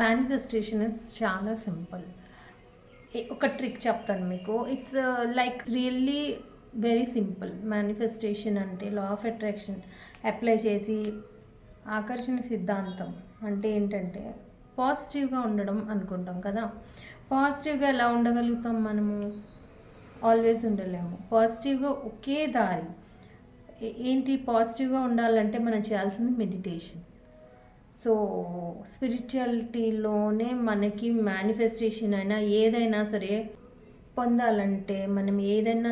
Manifestation is చాలా simple. ఒక trick చెప్తాను మీకు. It's like really very simple. Manifestation అంటే లా ఆఫ్ అట్రాక్షన్ అప్లై చేసి ఆకర్షణ సిద్ధాంతం అంటే ఏంటంటే పాజిటివ్గా ఉండడం అనుకుంటాం కదా. పాజిటివ్గా ఎలా ఉండగలుగుతాం మనము? ఆల్వేస్ ఉండలేము. పాజిటివ్గా ఒకే దారి ఏంటి? పాజిటివ్గా ఉండాలంటే మనం చేయాల్సింది మెడిటేషన్. సో స్పిరిచువాలిటీలోనే మనకి మేనిఫెస్టేషన్ అయినా ఏదైనా సరే పొందాలంటే, మనం ఏదైనా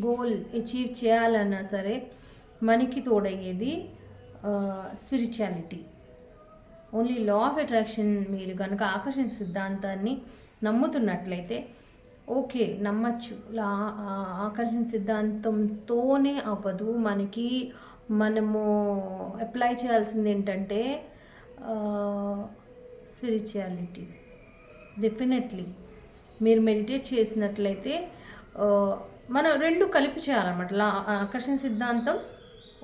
గోల్ అచీవ్ చేయాలన్నా సరే మనకి తోడయ్యేది spirituality. Only law of attraction మీరు కనుక ఆకర్షణ సిద్ధాంతాన్ని నమ్ముతున్నట్లయితే ఓకే, నమ్మచ్చు. ఆకర్షణ సిద్ధాంతంతోనే అవ్వదు. మనము అప్లై చేయాల్సింది ఏంటంటే స్పిరిచువాలిటీ. డెఫినెట్లీ మీరు మెడిటేట్ చేసినట్లయితే మనం రెండు కలిపి చేయాలన్నమాట. ఆకర్షణ సిద్ధాంతం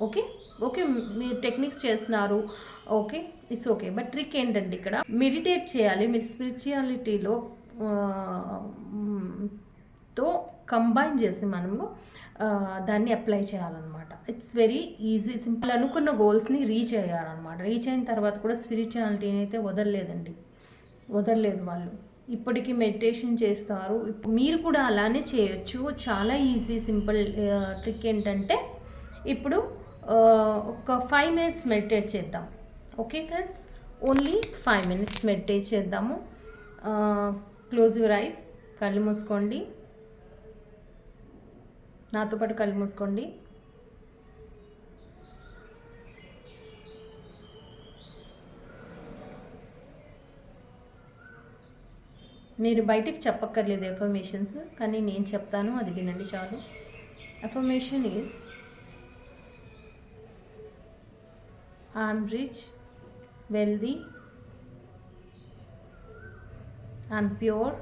ఓకే ఓకే మీరు టెక్నిక్స్ చేస్తున్నారు, okay, it's okay. But trick ఏంటంటే ఇక్కడ మెడిటేట్ చేయాలి. మీరు స్పిరిచువాలిటీలో తో కంబైన్ చేసి మనము దాన్ని అప్లై చేయాలన్నమాట. It's very easy, simple. అనుకున్న గోల్స్ని రీచ్ అయ్యారనమాట. రీచ్ అయిన తర్వాత కూడా స్పిరిచువాలిటీని అయితే వదలలేదు వాళ్ళు. ఇప్పటికీ మెడిటేషన్ చేస్తారు. మీరు కూడా అలానే చేయొచ్చు. చాలా ఈజీ సింపుల్ ట్రిక్ ఏంటంటే ఇప్పుడు ఒక 5 minutes మెడిటేట్ చేద్దాం. Okay friends, only 5 minutes meditate చేద్దాము. Close your eyes. కళ్ళు మూసుకోండి. నాతో పాటు కళ్ళు మూసుకోండి. మీరు బయటికి చెప్పక్కర్లేదు ఎఫర్మేషన్స్, కానీ నేను చెప్తాను, అది వినండి చాలు. Affirmation is I'm rich, wealthy, I'm pure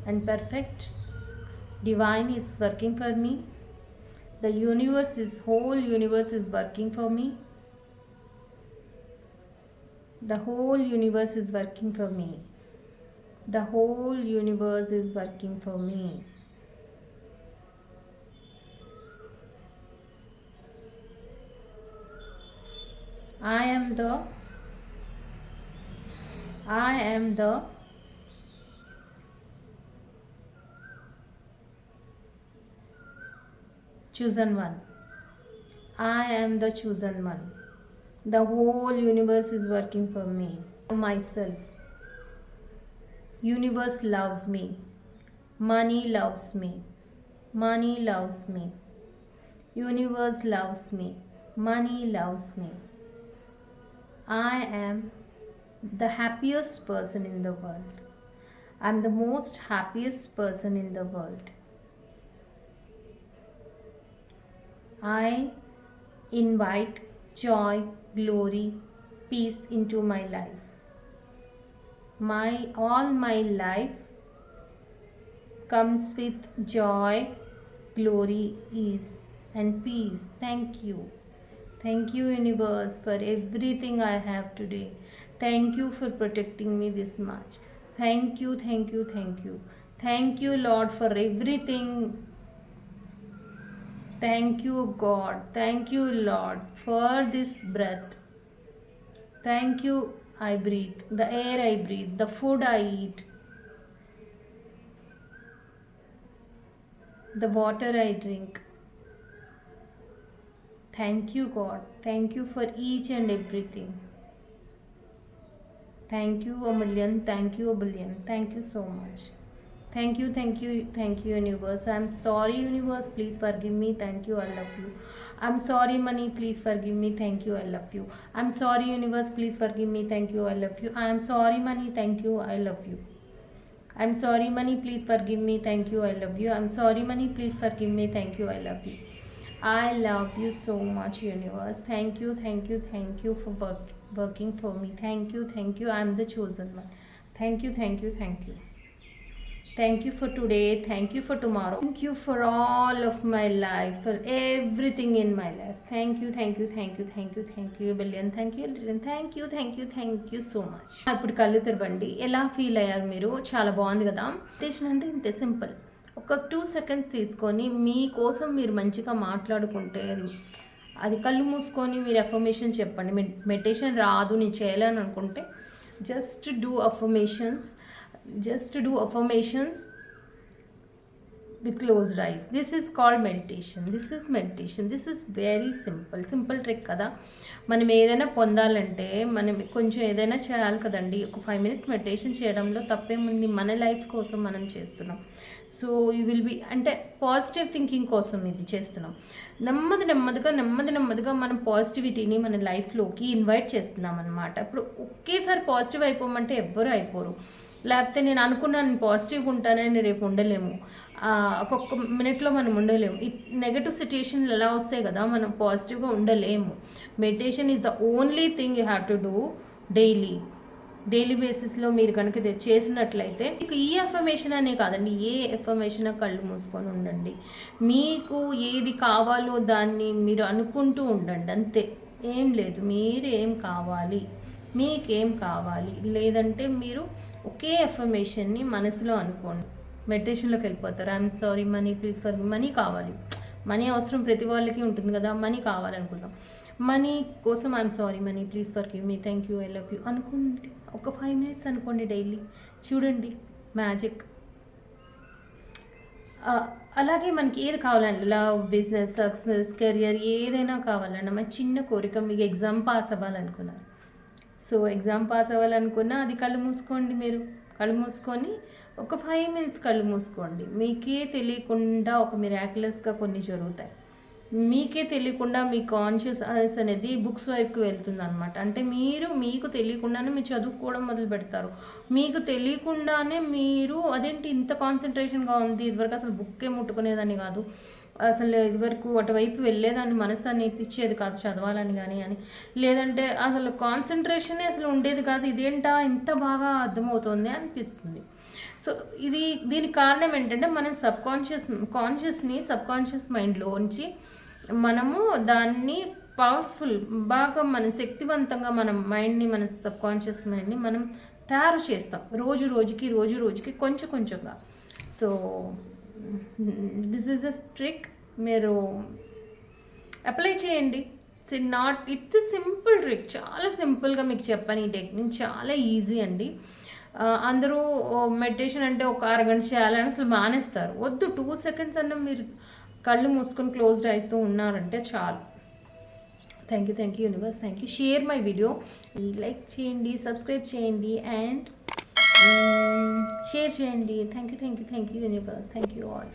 and perfect. Divine is working for me. The whole universe is working for me. The whole universe is working for me. The whole universe is working for me. I am the chosen one. I am the chosen one. The whole universe is working for me. Myself. Universe loves me. Money loves me. Money loves me. Universe loves me. Money loves me. I am the happiest person in the world. I am the most happiest person in the world. I invite joy, glory, peace into my life. All my life comes with joy, glory, ease and peace. Thank you. Thank you, universe, for everything I have today. Thank you for protecting me this much. Thank you, thank you, thank you. Thank you, Lord, for everything. Thank you, God. Thank you, Lord, for this breath. Thank you, I breathe. The air I breathe, the food I eat, the water I drink. Thank you, God. Thank you for each and everything. Thank you a million. Thank you a billion. Thank you so much. Thank you, thank you, thank you, universe. I'm sorry, universe, please forgive me. Thank you, I love you. I'm sorry, money, please forgive me. Thank you, I love you. I'm sorry, universe, please forgive me. Thank you, I love you. I'm sorry, money, thank you, I love you. I'm sorry, money, please forgive me. Thank you, I love you. I'm sorry, money, please forgive me. Thank you, I love you. I love you so much, universe. Thank you, thank you, thank you for working for me. Thank you, thank you. I'm the chosen one. Thank you, thank you, thank you. Thank you for today. Thank you for tomorrow. Thank you for all of my life, for everything in my life. Thank you, thank you, thank you, thank you, thank you, billion. Thank you, billion. Thank you, thank you, thank you so much. ఇప్పుడు కళ్ళు తెరవండి. ఎలా feel అయ్యారు మీరు? చాలా బాగుంది కదా. Meditation అంటే ఇంతే సింపుల్. ఒక 2 seconds తీసుకొని మీకోసం మీరు మంచిగా మాట్లాడుకుంటే అది కళ్ళు మూసుకొని మీరు అఫర్మేషన్ చెప్పండి. మెడిటేషన్ రాదు నేను చేయలేను అనుకుంటే just do affirmations with closed eyes. This is called meditation. This is very simple trick కదా. మనం ఏదైనా పొందాలంటే మనం కొంచెం ఏదైనా చేయాలి కదండి. ఒక 5 minutes మెడిటేషన్ చేయడంలో తప్పేముంది? మన లైఫ్ కోసం మనం చేస్తున్నాం. సో యూ విల్ బి అంటే పాజిటివ్ థింకింగ్ కోసం ఇది చేస్తున్నాం. నెమ్మదిగా మనం పాజిటివిటీని మన లైఫ్లోకి ఇన్వైట్ చేస్తున్నాం అనమాట. ఇప్పుడు ఒకేసారి పాజిటివ్ అయిపోమంటే ఎవ్వరూ అయిపోరు. లేకపోతే నేను అనుకున్నాను నేను పాజిటివ్గా ఉంటానని రేపు ఉండలేము. ఒక్కొక్క మినిట్లో మనం ఉండలేము. ఈ నెగటివ్ సిచ్యుయేషన్లు ఎలా వస్తాయి కదా, మనం పాజిటివ్గా ఉండలేము. Meditation is the only thing you have to do daily బేసిస్లో మీరు కనుక చేసినట్లయితే మీకు ఈ అఫర్మేషన్ అనే కాదండి, ఏ అఫర్మేషన్ కళ్ళు మూసుకొని ఉండండి. మీకు ఏది కావాలో దాన్ని మీరు అనుకుంటూ ఉండండి, అంతే. ఏం లేదు, మీరు మీకేం కావాలి లేదంటే మీరు ఒకే అఫర్మేషన్ని మనసులో అనుకోండి. మెడిటేషన్లోకి వెళ్ళిపోతారు. I'm sorry money, please for money కావాలి. మనీ అవసరం ప్రతి వాళ్ళకి ఉంటుంది కదా. మనీ కావాలనుకుందాం. మనీ కోసం I'm sorry money, please for give me, thank you, I love you అనుకోండి. ఒక 5 minutes అనుకోండి డైలీ. చూడండి మ్యాజిక్. అలాగే మనకి ఏది కావాలండి, లవ్, బిజినెస్, సక్సెస్, కెరియర్ ఏదైనా కావాలన్నా మన చిన్న కోరిక. మీకు ఎగ్జామ్ పాస్ అవ్వాలనుకున్నారు, సో ఎగ్జామ్ పాస్ అవ్వాలనుకున్నా అది కళ్ళు మూసుకోండి. మీరు కళ్ళు మూసుకొని ఒక 5 minutes కళ్ళు మూసుకోండి. మీకే తెలియకుండా ఒక మిరాక్యులస్గా కొన్ని జరుగుతాయి. మీకే తెలియకుండా మీ కాన్షియస్ అనేది బుక్స్ వైపుకి వెళ్తుంది అనమాట. అంటే మీకు తెలియకుండానే మీరు చదువుకోవడం మొదలు పెడతారు. మీకు తెలియకుండానే మీరు అదేంటి ఇంత కాన్సన్ట్రేషన్గా ఉంది, ఇదివరకు అసలు బుక్కే ముట్టుకునేదాన్ని కాదు, అసలు ఇదివరకు అటువైపు వెళ్ళేదాన్ని, మనసు అనిపించేది కాదు చదవాలని కానీ లేదంటే అసలు కాన్సన్ట్రేషనే అసలు ఉండేది కాదు, ఇదేంటా ఇంత బాగా అర్థమవుతుంది అనిపిస్తుంది. సో దీనికి కారణం ఏంటంటే మనం కాన్షియస్ని సబ్కాన్షియస్ మైండ్లోంచి మనము దాన్ని పవర్ఫుల్ బాగా మనం శక్తివంతంగా మన మైండ్ని, మన సబ్కాన్షియస్ మైండ్ని మనం తయారు చేస్తాం రోజు రోజుకి కొంచెంగా. So this is a trick, మీరు అప్లై చేయండి. ఇట్స్ సింపుల్ ట్రిక్, చాలా సింపుల్గా మీకు చెప్పని ఈ టెక్నిక్ చాలా ఈజీ అండి. అందరూ మెడిటేషన్ అంటే ఒక అరగంట చేయాలని అసలు మానేస్తారు. వద్దు, 2 seconds అన్న మీరు కళ్ళు మూసుకొని క్లోజ్డ్ ఐస్తో ఉన్నారంటే చాలు. Thank you universe, thank you. Share my video, like చేయండి, సబ్స్క్రైబ్ చేయండి అండ్ షేర్ చేయండి. Thank you universe, thank you all.